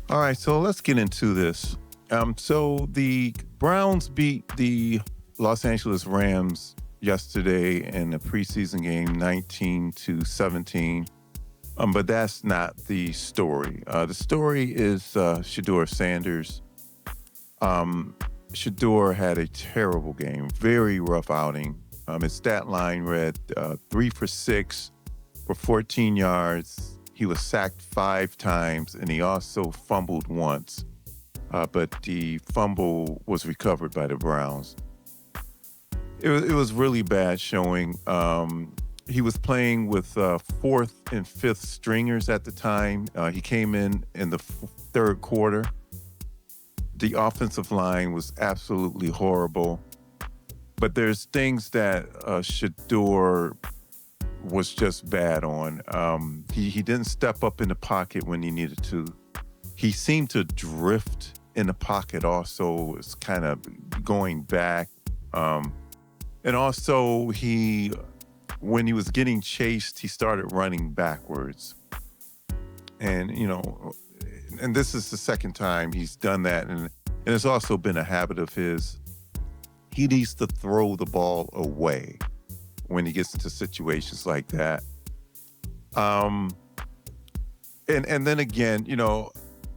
All right, so let's get into this. So the Browns beat the Los Angeles Rams yesterday in a preseason game, 19-17. But that's not the story. The story is Shedeur Sanders. Um, Shedeur had a terrible game, very rough outing. His stat line read 3 for 6 for 14 yards. He was sacked 5 times, and he also fumbled once. But the fumble was recovered by the Browns. It was really bad showing. He was playing with fourth and fifth stringers at the time. He came in the third quarter. The offensive line was absolutely horrible. But there's things that Shedeur was just bad on. He didn't step up in the pocket when he needed to. He seemed to drift in the pocket also. It's kind of going back. And also when he was getting chased, he started running backwards. And, and this is the second time he's done that. And it's also been a habit of his. He needs to throw the ball away when he gets into situations like that. And then again,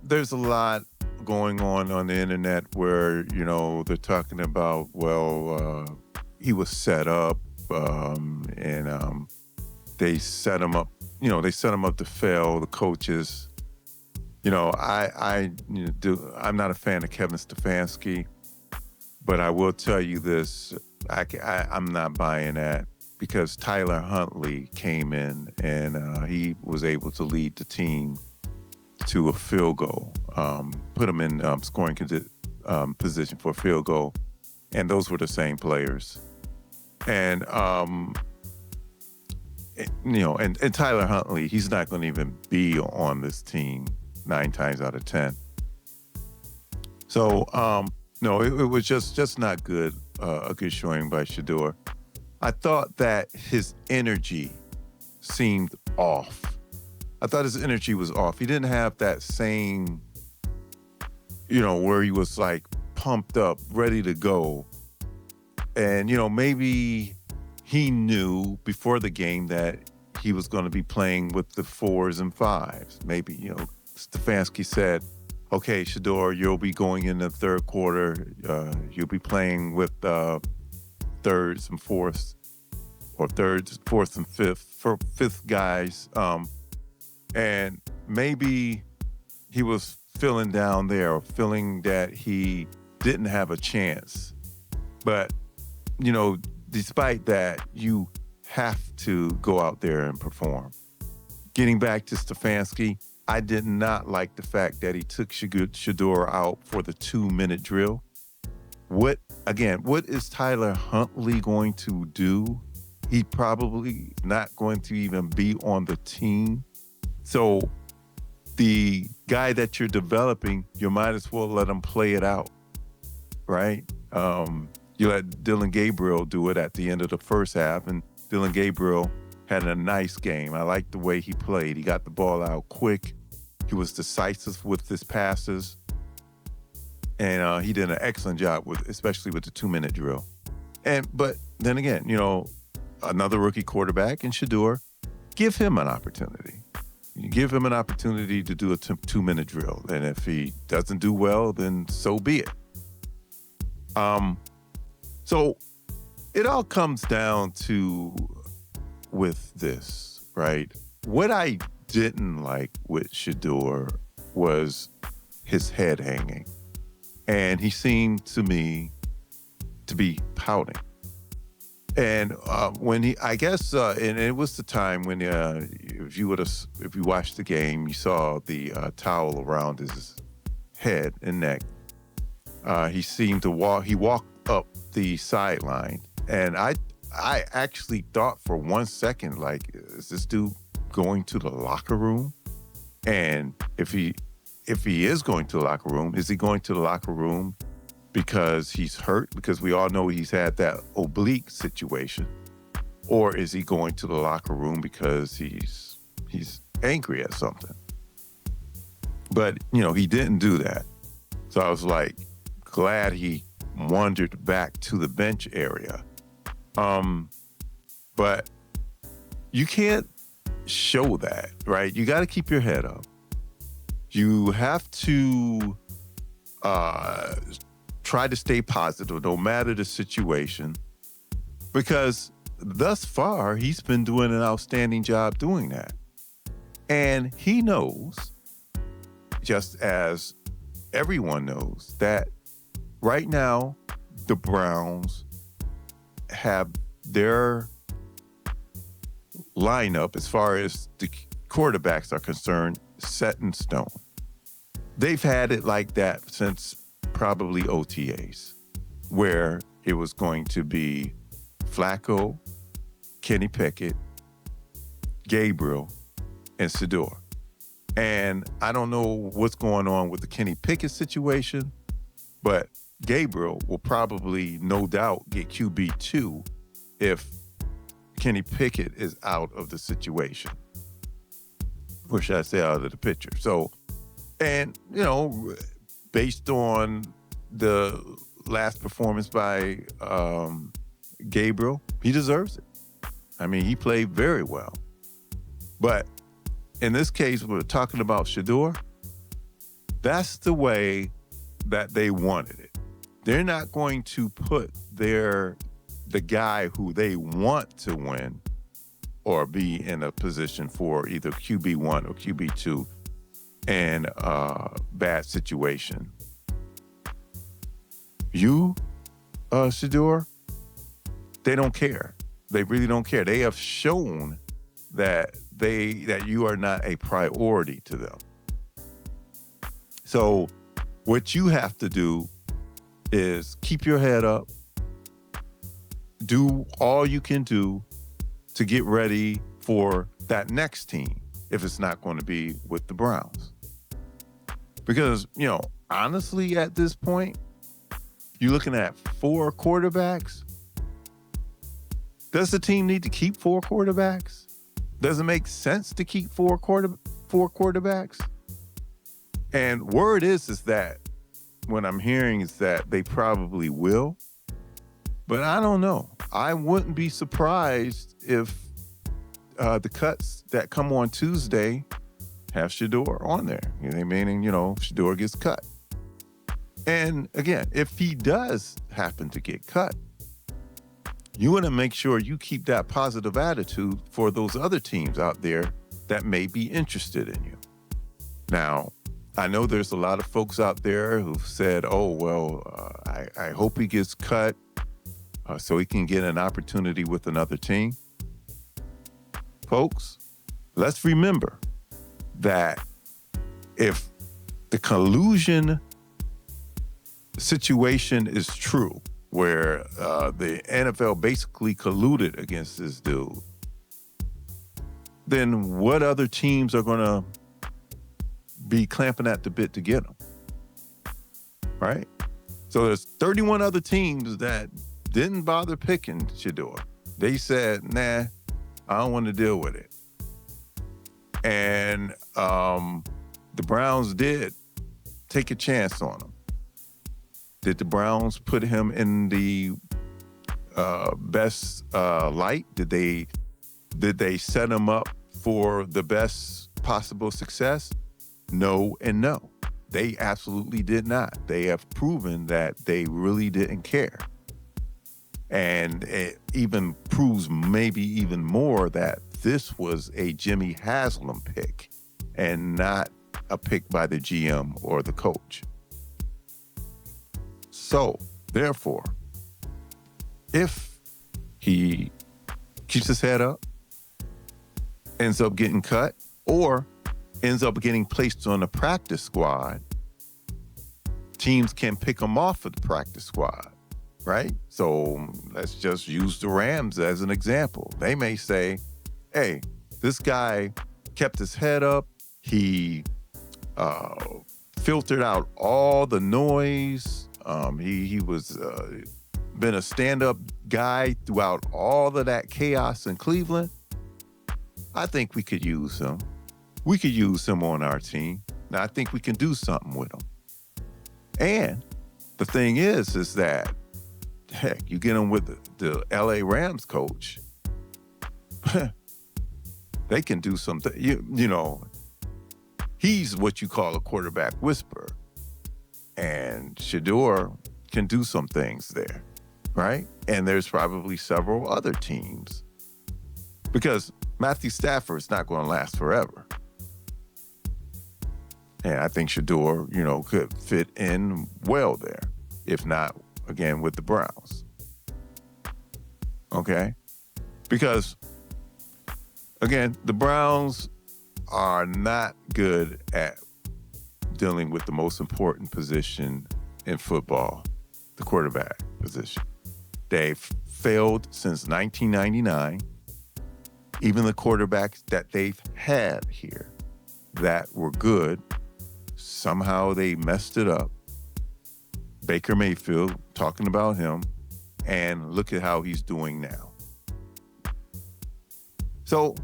there's a lot going on the internet where, they're talking about, he was set up and they set him up, they set him up to fail, the coaches. I'm not a fan of Kevin Stefanski, but I will tell you this, I'm not buying that because Tyler Huntley came in and he was able to lead the team to a field goal, put him in scoring position for a field goal, and those were the same players. And and Tyler Huntley, he's not going to even be on this team 9 times out of 10. So no, it was just not good. A good showing by Shedeur. I thought that his energy seemed off. I thought his energy was off. He didn't have that same, where he was like pumped up, ready to go. And, maybe he knew before the game that he was going to be playing with the 4s and 5s. Maybe, Stefanski said, okay, Shedeur, you'll be going in the third quarter. You'll be playing with 3rds and 4ths, or 3rds, 4th and 5th guys. And maybe he was feeling down there, or feeling that he didn't have a chance. But, despite that, you have to go out there and perform. Getting back to Stefanski, I did not like the fact that he took Shedeur out for the 2-minute drill. What is Tyler Huntley going to do? He probably not going to even be on the team. So the guy that you're developing, you might as well let him play it out, right? You let Dylan Gabriel do it at the end of the first half, and Dylan Gabriel had a nice game. I liked the way he played. He got the ball out quick. He was decisive with his passes, and he did an excellent job especially with the 2-minute drill. But then again, another rookie quarterback in Shedeur, give him an opportunity. You give him an opportunity to do a 2-minute drill, and if he doesn't do well, then so be it. So it all comes down to with this, right? What I didn't like with Shedeur was his head hanging. And he seemed to me to be pouting. And when and it was the time when if you watched the game, you saw the towel around his head and neck. He seemed to walked up the sideline, and I actually thought for 1 second, like, is this dude going to the locker room? And if he is going to the locker room, is he going to the locker room because he's hurt? Because we all know he's had that oblique situation. Or is he going to the locker room because he's angry at something? But, he didn't do that. So I was like, glad he wandered back to the bench area. But you can't show that, right? You got to keep your head up. You have to try to stay positive no matter the situation, because thus far he's been doing an outstanding job doing that. And he knows, just as everyone knows, that right now the Browns have their lineup, as far as the quarterbacks are concerned, set in stone. They've had it like that since probably OTAs, where it was going to be Flacco, Kenny Pickett, Gabriel, and Shedeur. And I don't know what's going on with the Kenny Pickett situation, but Gabriel will probably, no doubt, get QB2 if Kenny Pickett is out of the situation. Or should I say out of the picture? So, and, based on the last performance by Gabriel, he deserves it. I mean, he played very well. But in this case, we're talking about Shedeur. That's the way that they wanted it. They're not going to put the guy who they want to win or be in a position for either QB1 or QB2 in a bad situation. You, Shedeur, they don't care. They really don't care. They have shown that you are not a priority to them. So what you have to do is keep your head up, do all you can do to get ready for that next team, if it's not going to be with the Browns. Because, honestly, at this point, you're looking at 4 quarterbacks. Does the team need to keep 4 quarterbacks? Does it make sense to keep 4 quarterbacks? And word is that what I'm hearing is that they probably will. But I don't know. I wouldn't be surprised if the cuts that come on Tuesday have Shedeur on there. Meaning, Shedeur gets cut. And again, if he does happen to get cut, you want to make sure you keep that positive attitude for those other teams out there that may be interested in you. Now, I know there's a lot of folks out there who've said, I hope he gets cut so he can get an opportunity with another team. Folks, let's remember that if the collusion situation is true, where the NFL basically colluded against this dude, then what other teams are going to be clamping at the bit to get him? Right? So there's 31 other teams that didn't bother picking Shedeur. They said, nah, I don't want to deal with it. And the Browns did take a chance on him. Did the Browns put him in the best light? Did they set him up for the best possible success? No and no. They absolutely did not. They have proven that they really didn't care. And it even proves maybe even more that this was a Jimmy Haslam pick and not a pick by the GM or the coach. So, therefore, if he keeps his head up, ends up getting cut, or ends up getting placed on the practice squad, teams can pick him off of the practice squad, right? So let's just use the Rams as an example. They may say, hey, this guy kept his head up. He filtered out all the noise. He was been a stand-up guy throughout all of that chaos in Cleveland. I think we could use him. We could use him on our team. Now, I think we can do something with him. And the thing is that, heck, you get him with the LA Rams coach, they can do something. You know, he's what you call a quarterback whisperer. And Shedeur can do some things there, right? And there's probably several other teams. Because Matthew Stafford's not going to last forever. And I think Shedeur, you know, could fit in well there. If not, again, with the Browns. Okay? Because, again, the Browns are not good at dealing with the most important position in football, the quarterback position. They've failed since 1999. Even the quarterbacks that they've had here that were good, somehow they messed it up. Baker Mayfield, talking about him, and look at how he's doing now. So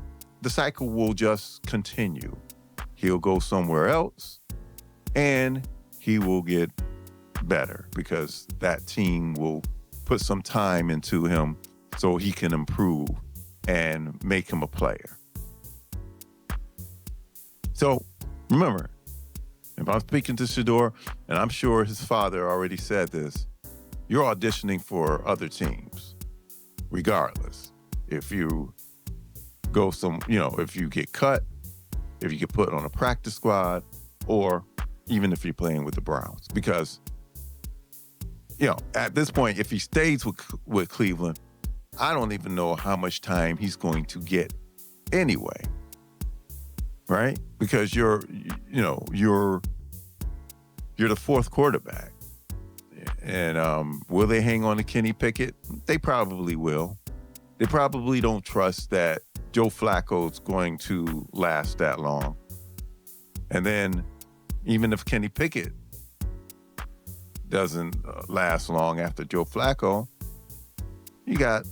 the cycle will just continue. He'll go somewhere else, and he will get better because that team will put some time into him so he can improve and make him a player. So remember, if I'm speaking to Shedeur, and I'm sure his father already said this, you're auditioning for other teams, regardless. If you go if you get cut, if you get put on a practice squad, or even if you're playing with the Browns. Because, you know, at this point, if he stays with Cleveland, I don't even know how much time he's going to get anyway, right? Because you're the fourth quarterback. And will they hang on to Kenny Pickett? They probably will. They probably don't trust that Joe Flacco's going to last that long. And then even if Kenny Pickett doesn't last long after Joe Flacco, you got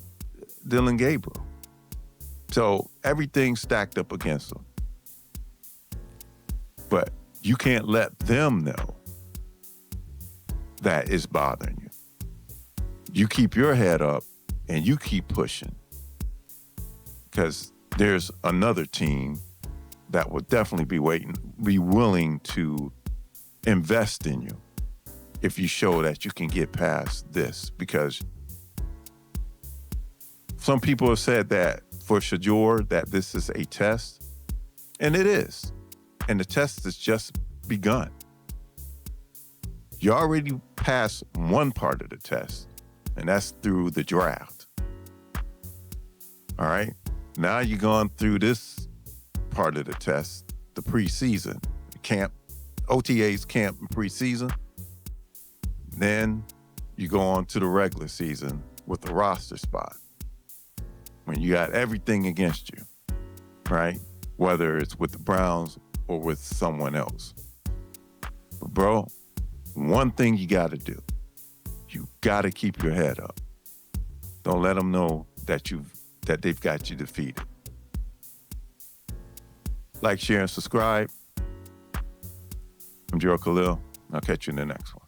Dylan Gabriel. So everything's stacked up against them. But you can't let them know that is bothering you. You keep your head up and you keep pushing. Because there's another team that will definitely be willing to invest in you if you show that you can get past this. Because some people have said that for Shedeur, that this is a test, and it is. And the test has just begun. You already passed one part of the test, and that's through the draft. All right? Now you're going through this part of the test, the preseason, camp, OTAs camp and preseason. Then you go on to the regular season with the roster spot. When you got everything against you, right? Whether it's with the Browns or with someone else. But bro, one thing you got to do, you got to keep your head up. Don't let them know that they've got you defeated. Like, share, and subscribe. I'm Gerald Khalil. I'll catch you in the next one.